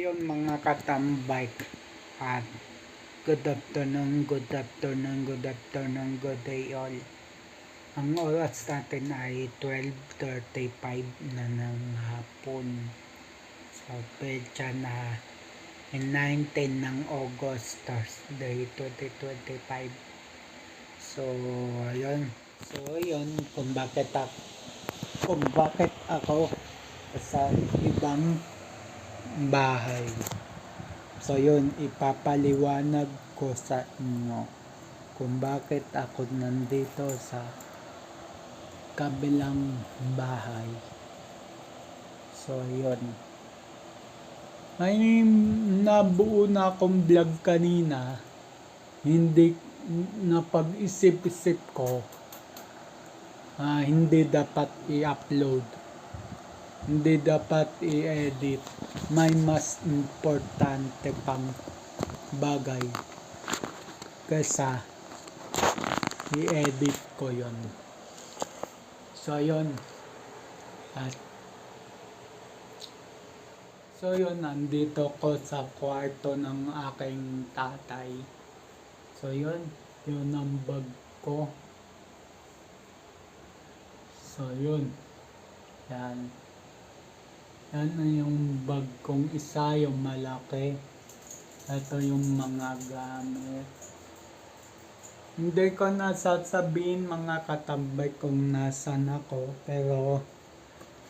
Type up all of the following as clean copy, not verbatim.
Ayun mga katambay at good afternoon, good afternoon, good afternoon, good day all. Ang oras natin ay 12:35 na ng hapon. So, petsa na 19 ng August, Thursday 2025. So, ayun. Kung bakit ako sa ibang bahay. So yun, ipapaliwanag ko sa inyo kung bakit ako nandito sa kabilang bahay. So yun. May nabuo na akong vlog kanina. Hindi napag-isip-isip ko. Hindi dapat i-upload. Hindi dapat i-edit. May mas importante pang bagay kaysa i-edit ko yon. So yun. Nandito ko sa kwarto ng aking tatay. So yun ang bag ko. So yun. Yan na yung bag kong isa, yung malaki. Ito yung mga gamit. Hindi ko nasasabihin mga katambay kung nasan ako, pero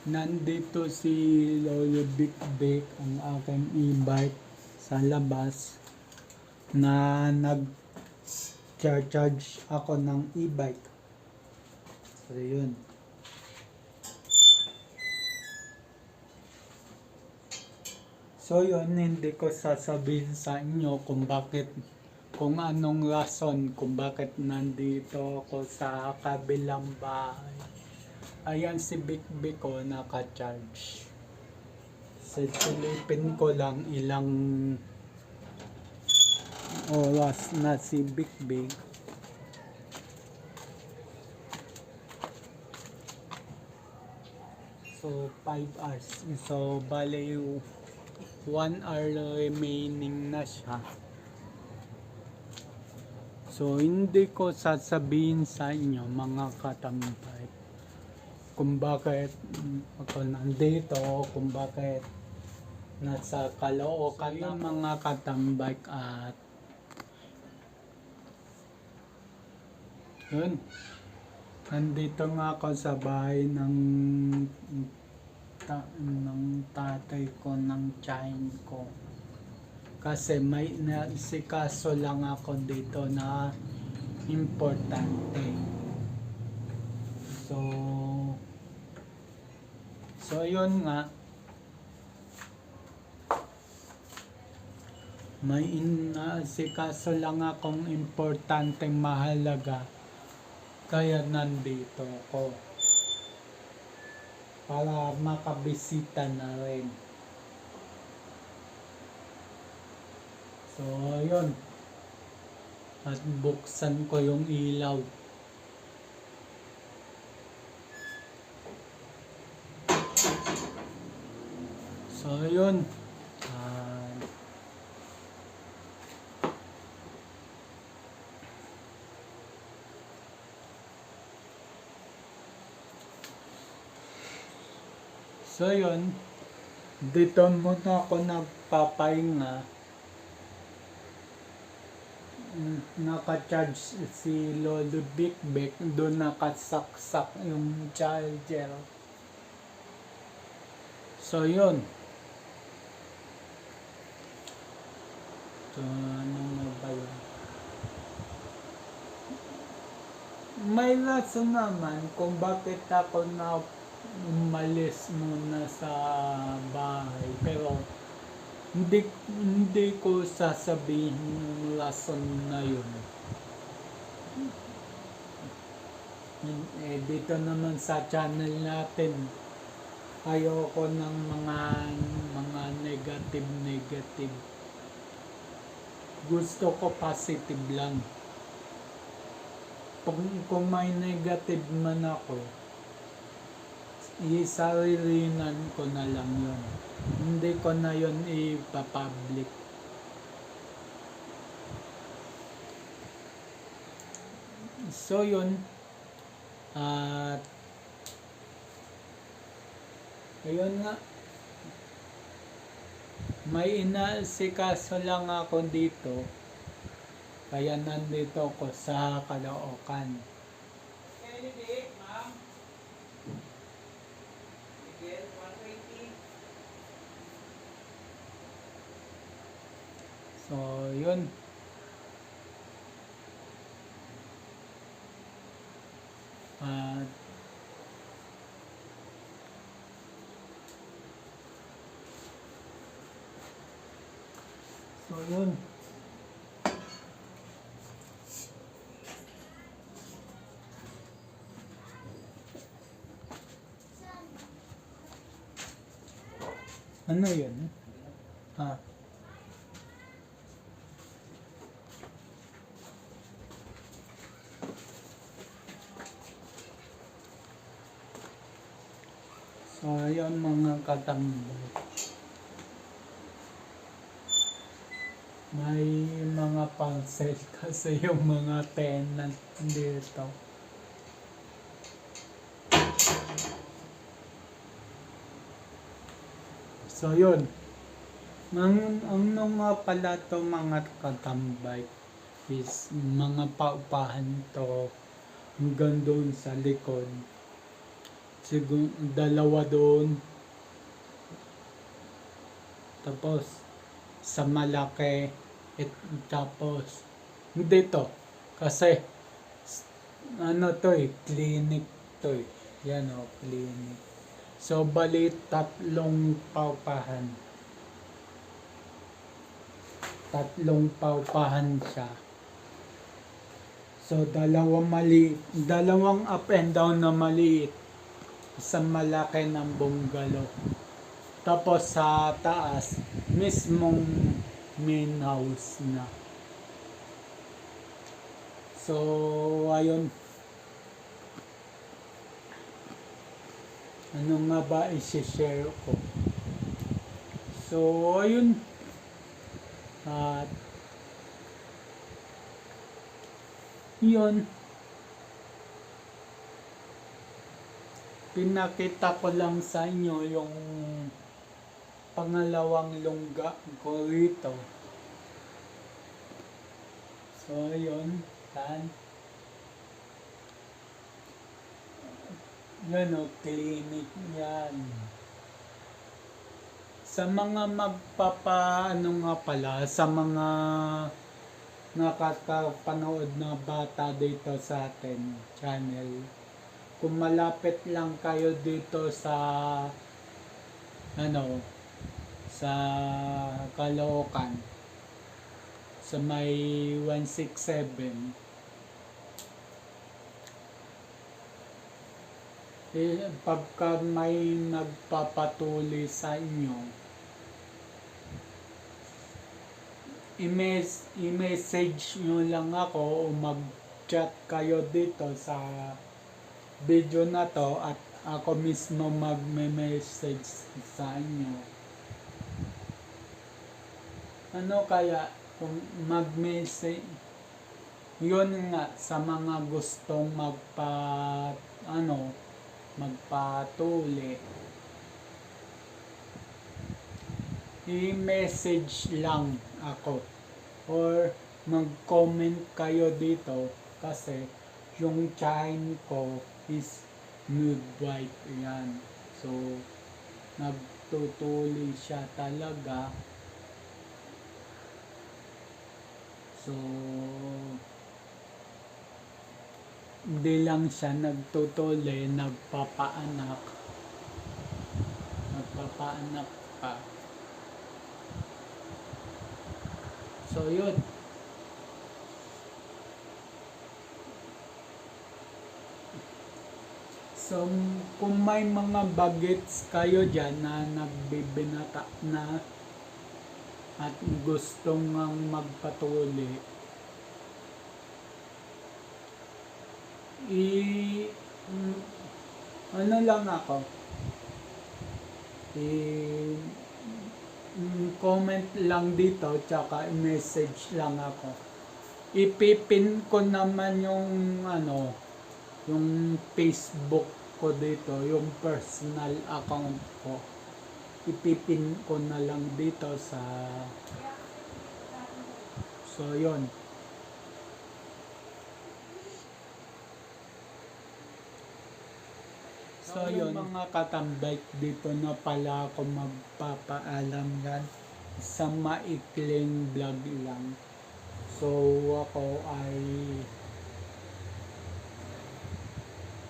nandito si Lolo Big Big, ang aking e-bike sa labas, na nag-charge ako ng e-bike. So yun. So yun, hindi ko sasabihin sa inyo kung anong rason kung bakit nandito ako sa kabilang bahay. Ayan si Big Big ko naka-charge. Silipin ko lang ilang oras na si Big Big. So 5 hours. So bale 1 hour remaining na siya. So hindi ko sasabihin sa inyo mga katambay kung bakit ako nandito, kung bakit nasa Caloocan ng mga katambay. At yun, nandito nga ako sa bahay ng tatay ko, ng tiyahin ko, kasi may naisikaso lang ako dito na importante. So yun nga, may naisikaso lang akong importanteng mahalaga, kaya nandito ako para makabisita na rin. So, yun. At buksan ko yung ilaw. So, yun. So yun, dito muna ako nagpapahinga. Naka-charge si Lolo Big Big, doon nakasaksak yung charger. So yun. So ano na ba yun? May rason naman kung bakit ako na umalis muna sa bahay, pero hindi ko sasabihin yung rason na yun. Dito naman sa channel natin, ayoko ng mga negative. Gusto ko positive lang. Kung may negative man ako, isarilinan ko na lang yun. Hindi ko na yun ipapublic. So yun, at ayun nga, may inaasikaso lang ako dito, kaya nandito ako sa Caloocan. So yun, at so yun, ano yun? Ah, so yun mga katambay. May mga parcel kasi yung mga tenant dito. So yun, ano nga pala to mga katambay is mga paupahan to hanggang doon sa likod. Siguro dalawa doon. Tapos sa malaki tapos dito kasi ano to clinic to yan clinic. So bali tatlong paupahan siya. So dalawang up and down na maliit, isang malaki ng bungalow. Tapos sa taas, mismong main house na. So, ayun. Ano nga ba isi-share ko? So, ayun. At, yun. Pinakita ko lang sa inyo yung pangalawang lungga ko rito. So, yun. Yan clinic yan. Sa mga sa mga nakakapanood na bata dito sa atin channel, kung malapit lang kayo dito sa sa Caloocan, sa may 167, pagka may nagpapatuli sa inyo, i-message nyo lang ako o mag-chat kayo dito sa video na to at ako mismo magme-message sa inyo. Ano kaya kung mag-message, yun nga sa mga gustong magpatuli, i-message lang ako or mag-comment kayo dito kasi yung chain ko is nude white yan. So nagtutuli siya talaga. So hindi lang siya nagtutuli, nagpapaanak pa. So yun. So kung may mga bagets kayo dyan na nagbibinata na at gustong magpatuli, Ano lang ako, i- comment lang dito, tsaka message lang ako. Ipipin ko naman yung ano, yung Facebook ko dito, yung personal account ko. Ipipin ko na lang dito sa, so yon. So yun mga katambay, dito na pala ako magpapaalam yan sa maikling vlog lang. So ako ay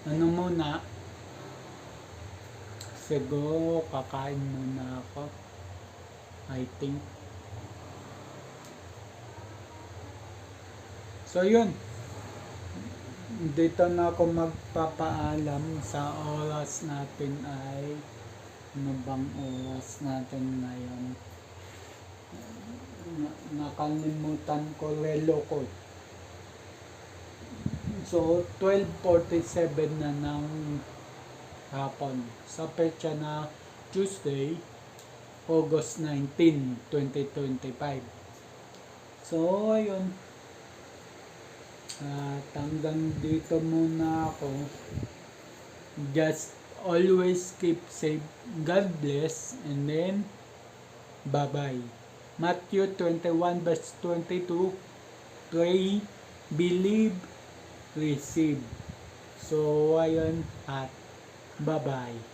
ano muna, siguro kakain muna ako, I think. So yun, dito na ako magpapaalam. Sa oras natin ay ano bang oras natin ngayon? Nakalimutan ko, relo ko. So 12:47 na ng hapon. Sa petsa na Tuesday, August 19, 2025. So ayun. At hanggang dito muna ako. Just always keep safe. God bless. And then, bye-bye. Matthew 21 verse 22. Pray, believe, receive. So, ayun. At bye-bye.